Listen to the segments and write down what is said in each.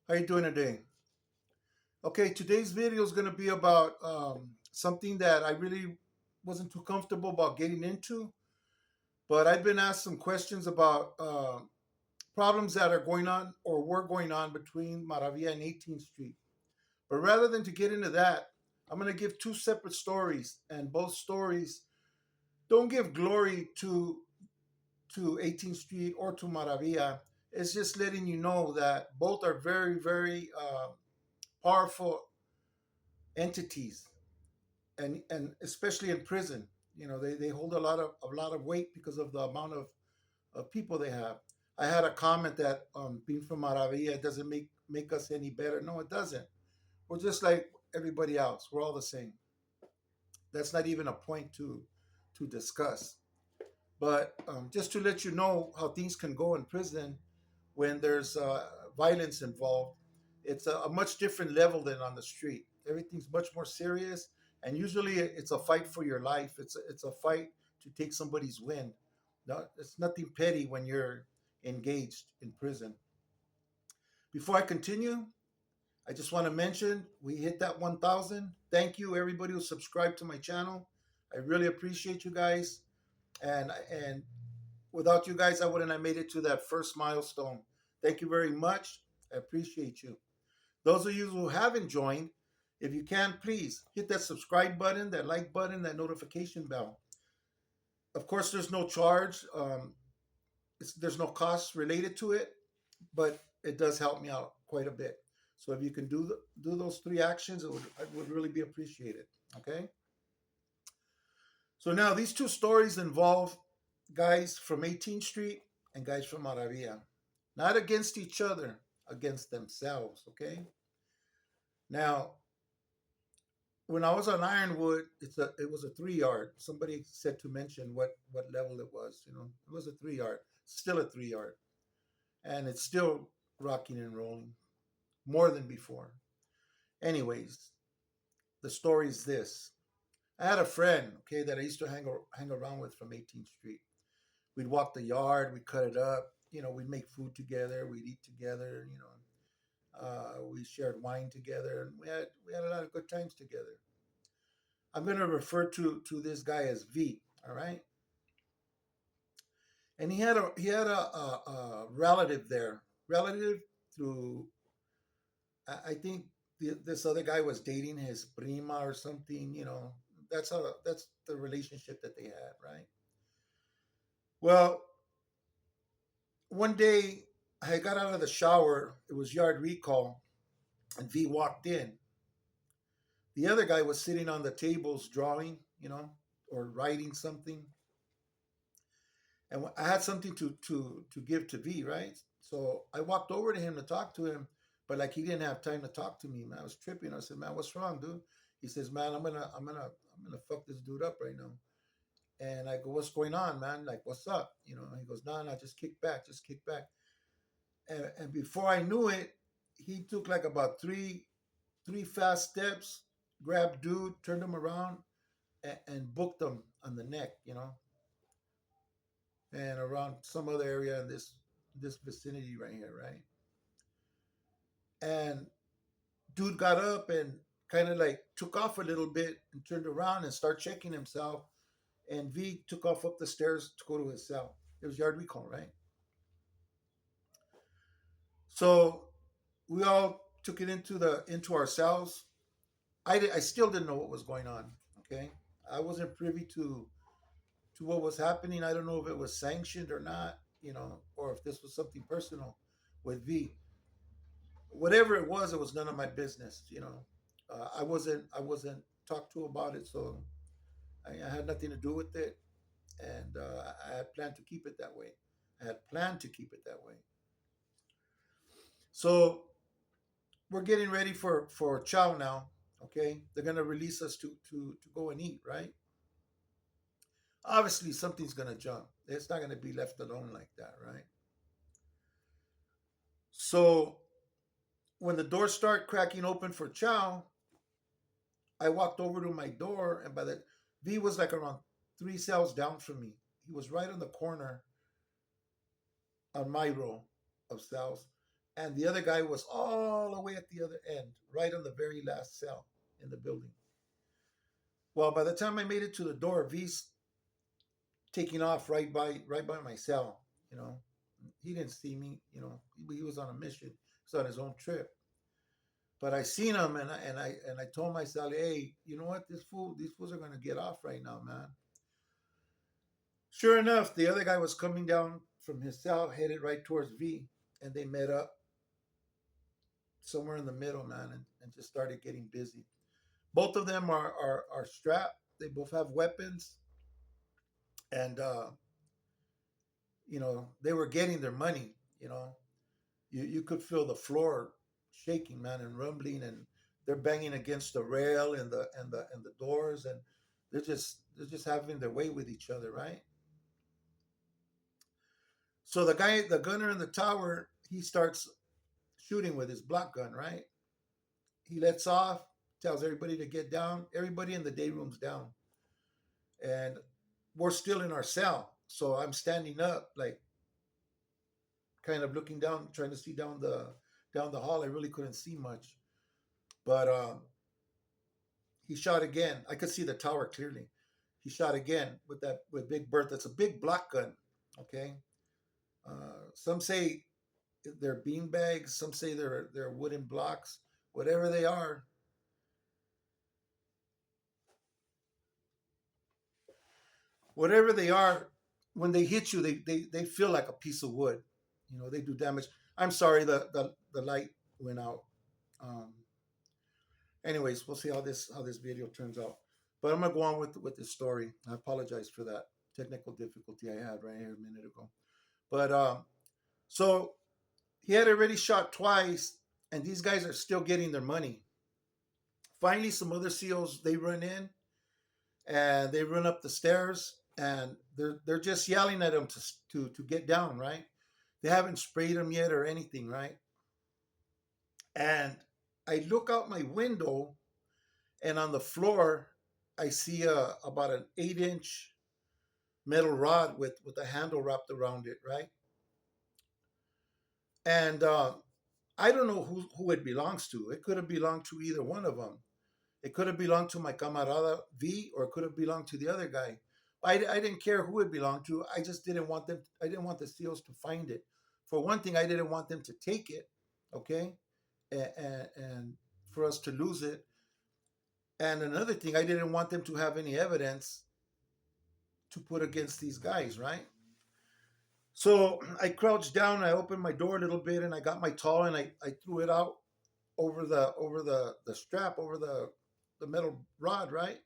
How you doing today? Okay, today's video is going to be about something that I really wasn't too comfortable about getting into, but I've been asked some questions about problems that are going on or were going on between Maravilla and 18th Street. But rather than to get into that, I'm going to give two separate stories, and both stories don't give glory to 18th Street or to Maravilla. It's just letting you know that both are very, very powerful entities, and especially in prison, they hold a lot of weight because of the amount of people they have. I had a comment that being from Maravilla doesn't make us any better. No, it doesn't. We're just like everybody else. We're all the same. That's not even a point to discuss. But just to let you know how things can go in prison when there's violence involved, it's a much different level than on the street. Everything's much more serious, and usually it's a fight for your life. It's a fight to take somebody's win. No, it's nothing petty when you're engaged in prison. Before I continue, I just want to mention we hit that 1,000. Thank you, everybody who subscribed to my channel. I really appreciate you guys, and without you guys, I wouldn't have made it to that first milestone. Thank you very much. I appreciate you. Those of you who haven't joined, if you can, please hit that subscribe button, that like button, that notification bell. Of course, there's no charge. There's no cost related to it, but it does help me out quite a bit. So if you can do those three actions, it would really be appreciated. Okay. So now these two stories involve guys from 18th Street and guys from Maravilla, not against each other, against themselves. Okay. Now, when I was on Ironwood, it was a 3 yard. Somebody said to mention what level it was. It was a 3 yard, still a 3 yard, and it's still rocking and rolling more than before. Anyways, the story is this: I had a friend, okay, that I used to hang around with from 18th Street. We'd walk the yard, we'd cut it up, we'd make food together, we'd eat together, we shared wine together, and we had a lot of good times together. I'm going to refer to this guy as V. All right, and he had a relative there, relative through I think this other guy was dating his prima or something. That's the relationship that they had, right? Well, one day I got out of the shower. It was yard recall, and V walked in. The other guy was sitting on the tables drawing, or writing something, and I had something to give to V, right? So I walked over to him to talk to him, but like he didn't have time to talk to me, man. I was tripping. I said, "Man, what's wrong, dude?" He says, "Man, I'm gonna fuck this dude up right now." And I go, "What's going on, man? Like, what's up?" He goes, "Nah, just kick back, just kick back." And before I knew it, he took like about three fast steps, grabbed dude, turned him around, and booked him on the neck, and around some other area in this vicinity right here, right? And dude got up and kind of like took off a little bit and turned around and started checking himself. And V took off up the stairs to go to his cell. It was yard recall, right? So we all took it into our cells. I still didn't know what was going on. Okay, I wasn't privy to what was happening. I don't know if it was sanctioned or not, or if this was something personal with V. Whatever it was none of my business. I wasn't talked to about it, so I had nothing to do with it, and I had planned to keep it that way. I had planned to keep it that way. So we're getting ready for chow now. Okay, they're gonna release us to go and eat, right? Obviously, something's gonna jump. It's not gonna be left alone like that, right? So when the doors start cracking open for chow, I walked over to my door, and by the V was like around 3 cells down from me. He was right on the corner on my row of cells. and the other guy was all the way at the other end, right on the very last cell in the building. Well, by the time I made it to the door, V's taking off right by my cell. You know, he didn't see me. You know, he was on a mission. He was on his own trip. But I seen him, and I told myself, hey, you know what? These fools are gonna get off right now, man. Sure enough, the other guy was coming down from his cell, headed right towards V, and they met up somewhere in the middle, man, and just started getting busy. Both of them are strapped. They both have weapons, and they were getting their money. You know, you could feel the floor shaking, man, and rumbling, and they're banging against the rail and the doors, and they're just having their way with each other, right? So the gunner in the tower, he starts shooting with his block gun, right? He lets off, tells everybody to get down. Everybody in the day room's down, and we're still in our cell. So I'm standing up, like kind of looking down, trying to see down the hall. I really couldn't see much, but he shot again. I could see the tower clearly. He shot again with Big Bertha. That's a big block gun. Okay. Some say they're bean bags. Some say they're wooden blocks. Whatever they are, whatever they are, when they hit you, they feel like a piece of wood. They do damage. I'm sorry, the light went out. Um, Anyways, we'll see how this video turns out. But I'm gonna go on with this story. I apologize for that technical difficulty I had right here a minute ago. But so he had already shot twice, and these guys are still getting their money. Finally, some other SEALs they run in and they run up the stairs, and they're just yelling at him to get down. Right? They haven't sprayed him yet or anything. Right? And I look out my window, and on the floor, I see about an 8-inch metal rod with a handle wrapped around it, right? And I don't know who it belongs to. It could have belonged to either one of them. It could have belonged to my camarada V, or it could have belonged to the other guy. I didn't care who it belonged to. I just didn't want them. I didn't want the SEALs to find it. For one thing, I didn't want them to take it, okay, and for us to lose it. And another thing, I didn't want them to have any evidence to put against these guys, right? So I crouched down, I opened my door a little bit, and I got my towel, and I threw it out over the strap, over the metal rod, right?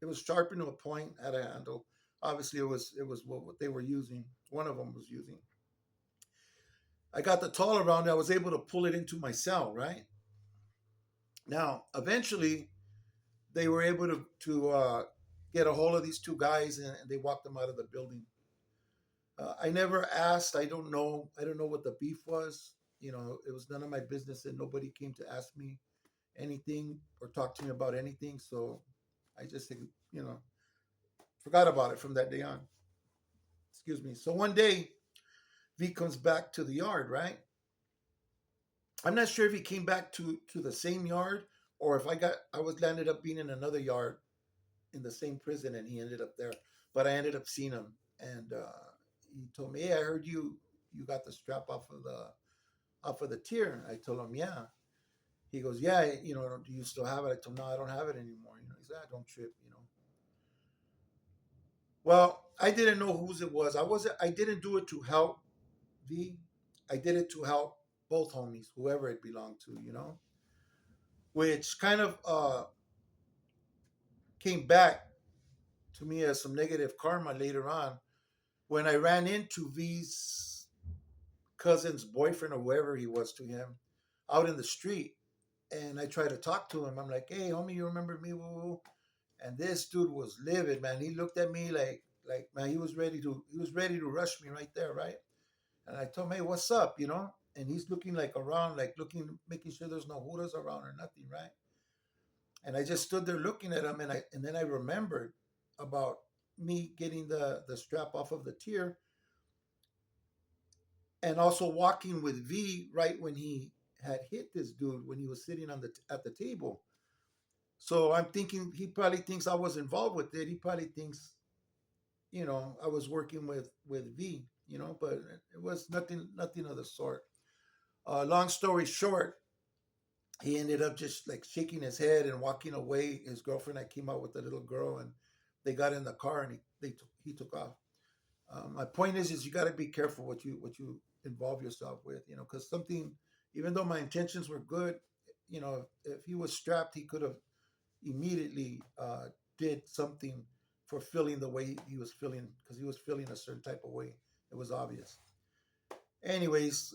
It was sharpened to a point, had a handle. Obviously, it was what they were using. One of them was using. I got the towel around it. I was able to pull it into my cell, right? Now, eventually, they were able to get a hold of these two guys, and they walked them out of the building. I never asked. I don't know. I don't know what the beef was. It was none of my business, and nobody came to ask me anything or talk to me about anything. So I just, forgot about it from that day on. Excuse me. So one day, V comes back to the yard, right? I'm not sure if he came back to the same yard, or if I was landed up being in another yard in the same prison, and he ended up there. But I ended up seeing him, and he told me, "Hey, I heard you got the strap off of the tier." I told him, "Yeah." He goes, "Yeah, do you still have it?" I told him, "No, I don't have it anymore." He said, "Don't trip." Well, I didn't know whose it was. I didn't do it to help V. I did it to help both homies, whoever it belonged to. Which kind of came back to me as some negative karma later on when I ran into V's cousin's boyfriend, or whoever he was to him, out in the street. And I tried to talk to him. I'm like, "Hey, homie, you remember me?" Woo-woo. And this dude was livid, man. He looked at me like man, he was ready to rush me right there, right? And I told him, "Hey, what's up?" And he's looking like around, like looking, making sure there's no hooters around or nothing, right? And I just stood there looking at him, and then I remembered about me getting the strap off of the tier. and also walking with V right when he had hit this dude when he was sitting on the at the table. So I'm thinking he probably thinks I was involved with it. He probably thinks, I was working with V, but it was nothing of the sort. Long story short, he ended up just like shaking his head and walking away. His girlfriend, I came out with the little girl, and they got in the car, and he took off. My point is you got to be careful what you involve yourself with, because something, even though my intentions were good, if he was strapped, he could have immediately did something for feeling the way he was feeling, because he was feeling a certain type of way. It was obvious. Anyways,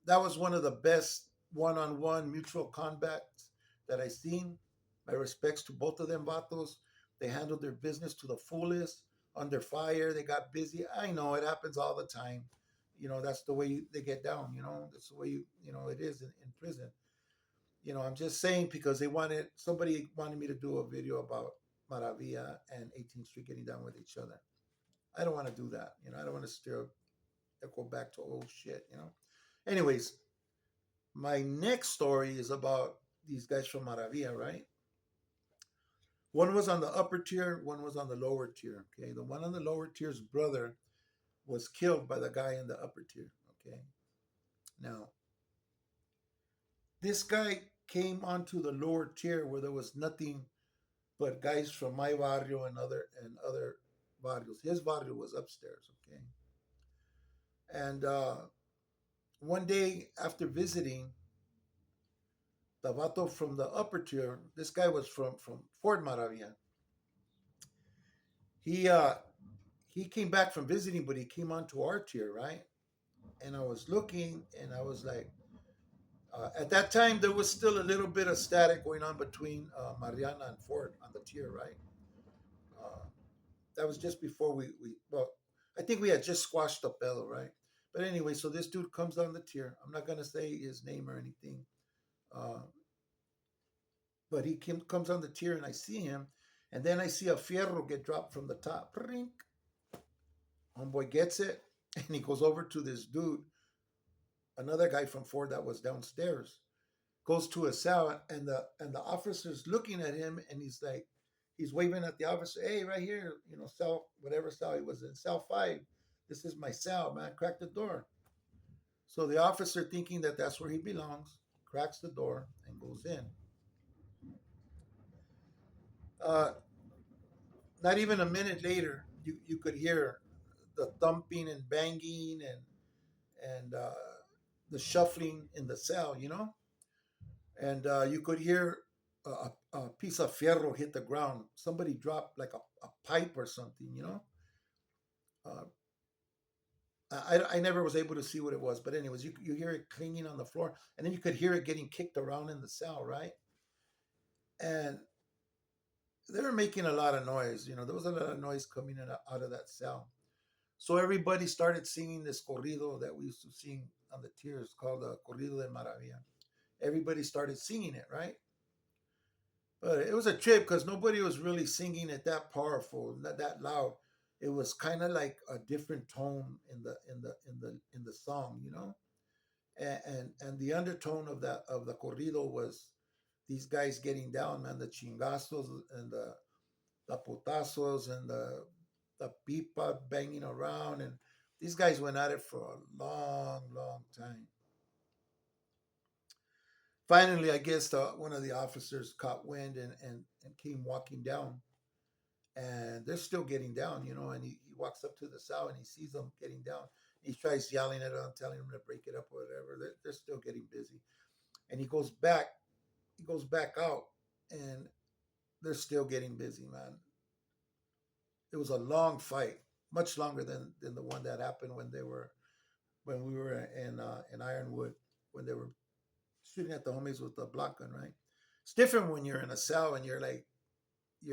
that was one of the best one-on-one mutual combats that I seen. My respects to both of them vatos. They handled their business to the fullest. Under fire, they got busy. I know it happens all the time. That's the way they get down. That's the way it is in prison. I'm just saying because somebody wanted me to do a video about Maravilla and 18th Street getting down with each other. I don't want to do that. I don't want to go back to old shit. Anyways, my next story is about these guys from Maravilla, right? One was on the upper tier, one was on the lower tier. Okay, the one on the lower tier's brother was killed by the guy in the upper tier. Okay, now this guy came onto the lower tier where there was nothing but guys from my barrio and other barrios. His barrio was upstairs. Okay, and one day after visiting, the vato from the upper tier, this guy was from Fort Maravilla. He uh he came back from visiting, but he came onto our tier, right? And I was looking, and I was like, at that time there was still a little bit of static going on between Mariana and Fort on the tier, right? Uh, that was just before well, I think we had just squashed the fellow, right? But anyway, so this dude comes on the tier. I'm not gonna say his name or anything, uh, but comes on the tier, and I see him, and then I see a fierro get dropped from the top. Rink. Homeboy gets it, and he goes over to this dude, another guy from Ford that was downstairs, goes to a cell, and the officer's looking at him, and he's waving at the officer, hey, right here, cell, whatever cell he was in, cell 5. This is my cell, man. Crack the door. So the officer, thinking that that's where he belongs, cracks the door and goes in. Uh, Not even a minute later, you could hear the thumping and banging and the shuffling in the cell, and you could hear a piece of fierro hit the ground. Somebody dropped like a pipe or something, Uh, I never was able to see what it was, but anyways, you hear it clinging on the floor, and then you could hear it getting kicked around in the cell, right? And they were making a lot of noise. There was a lot of noise coming out of that cell. So everybody started singing this corrido that we used to sing on the tiers called the Corrido de Maravilla. Everybody started singing it, right? But it was a trip because nobody was really singing it that powerful, not that loud. It was kind of like a different tone in the song, and the undertone of the corrido was these guys getting down, man, the chingazos and the putazos and the pipa banging around, and these guys went at it for a long, long time. Finally, I guess one of the officers caught wind and came walking down, and they're still getting down, and he walks up to the cell and he sees them getting down. He tries yelling at them, telling them to break it up or whatever. They're still getting busy. And he goes back out, and they're still getting busy, man. It was a long fight, much longer than the one that happened when we were in Ironwood, when they were shooting at the homies with the block gun, right? It's different when you're in a cell and you're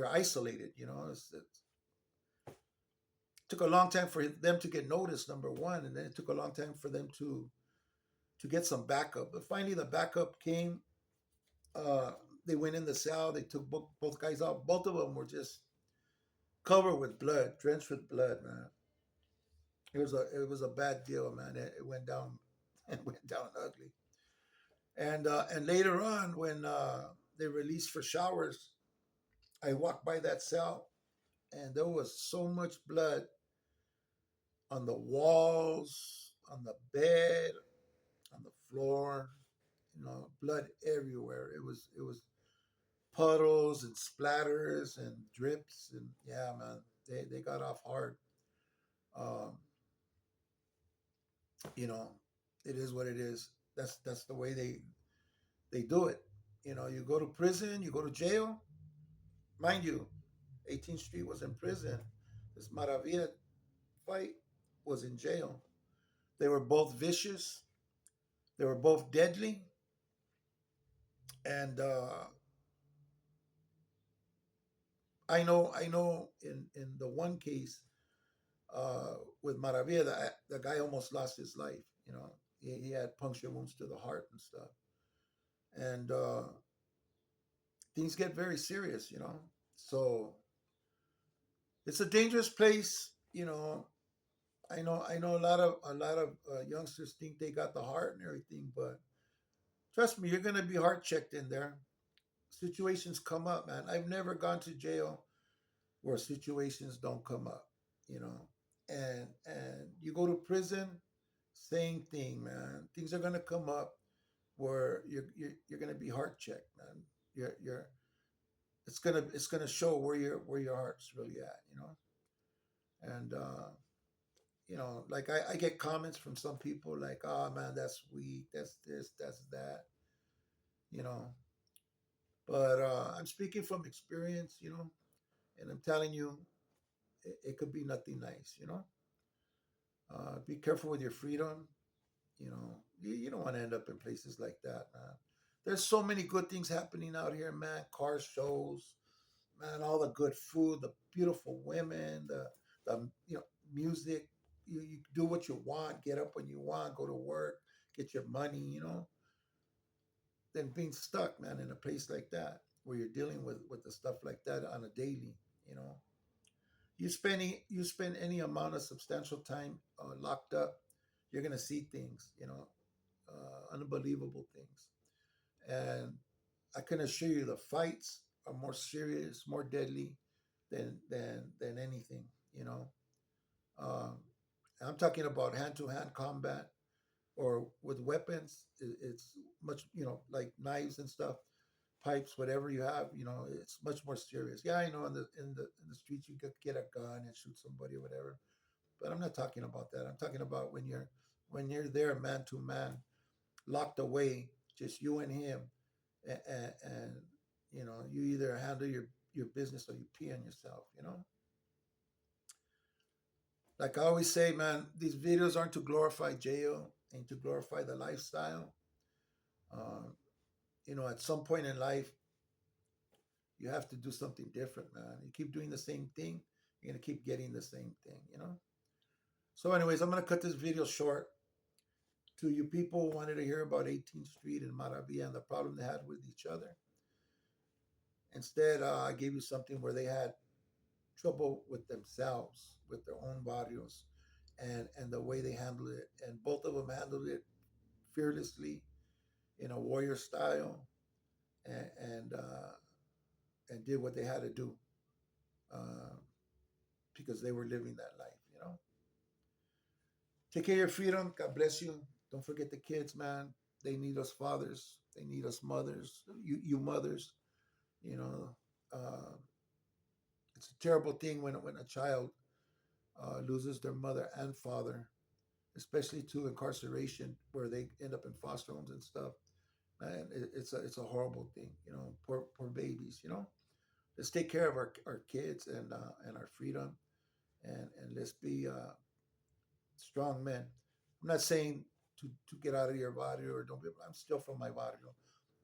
isolated, it took a long time for them to get noticed, number one, and then it took a long time for them to get some backup. But finally, the backup came. Uh, they went in the cell. They took both guys out. Both of them were just covered with blood, drenched with blood, man. it was a bad deal, man. It went down, it went down ugly. And later on, when they released for showers, I walked by that cell, and there was so much blood on the walls, on the bed, on the floor. Blood everywhere. It was puddles and splatters and drips, and yeah, man, they got off hard. Um, you know, it is what it is. That's the way they do it. You go to prison, you go to jail. Mind you, 18th Street was in prison. This Maravilla fight was in jail. They were both vicious. They were both deadly. And I know in the one case uh, with Maravilla, the guy almost lost his life. He had puncture wounds to the heart and stuff. And things get very serious. So it's a dangerous place. I know a lot of youngsters think they got the heart and everything, but trust me, you're gonna be heart checked in there. Situations come up, man. I've never gone to jail where situations don't come up, you know. And you go to prison, same thing, man. Things are gonna come up where you're gonna be heart checked, man. You're it's gonna show where your heart's really at, And like I get comments from some people like, oh man, that's weak, that's this, that's that, you know. But I'm speaking from experience, and I'm telling you, it could be nothing nice, Be careful with your freedom, You don't want to end up in places like that, man. There's so many good things happening out here, man. Car shows, man, all the good food, the beautiful women, the music. You do what you want, get up when you want, go to work, get your money, Than being stuck, man, in a place like that where you're dealing with the stuff like that on a daily, you know. You spend any amount of substantial time locked up, you're gonna see things, unbelievable things. And I can assure you, the fights are more serious, more deadly than anything. You know, um, I'm talking about hand to hand combat or with weapons. It's much, like knives and stuff, pipes, whatever you have. It's much more serious. Yeah, I know in the streets you could get a gun and shoot somebody or whatever, but I'm not talking about that. I'm talking about when you're there man to man, locked away, just you and him, and you either handle your business or you pee on yourself. Like I always say, man, these videos aren't to glorify jail and to glorify the lifestyle. Um, at some point in life, you have to do something different, man. You keep doing the same thing, you're gonna keep getting the same thing. So, anyways, I'm gonna cut this video short. To you people who wanted to hear about 18th Street and Maravilla and the problem they had with each other, instead, I gave you something where they had trouble with themselves, with their own barrios, and the way they handled it. And both of them handled it fearlessly in a warrior style, and and did what they had to do uh, because they were living that life. Take care of your freedom. God bless you. Don't forget the kids, man. They need us fathers. They need us mothers. You mothers. You know, uh, it's a terrible thing when a child loses their mother and father, especially to incarceration, where they end up in foster homes and stuff. And it's a horrible thing. Poor babies. Let's take care of our kids and our freedom, and let's be strong men. I'm not saying to get out of your barrio or don't be. I'm still from my barrio,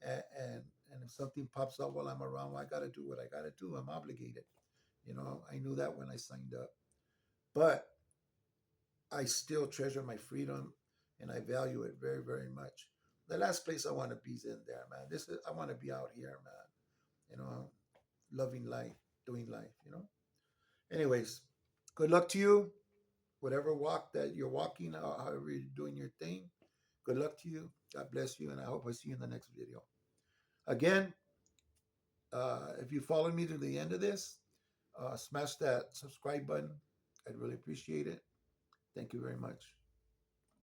and if something pops up while I'm around, well, I got to do what I got to do. I'm obligated. I knew that when I signed up, but I still treasure my freedom, and I value it very, very much. The last place I want to be is in there, man. I want to be out here, man. Loving life, doing life. Anyways, good luck to you. whatever walk that you're walking, however you're doing your thing. Good luck to you. God bless you, and I hope I see you in the next video. Again, if you followed me to the end of this, smash that subscribe button. I'd really appreciate it. Thank you very much.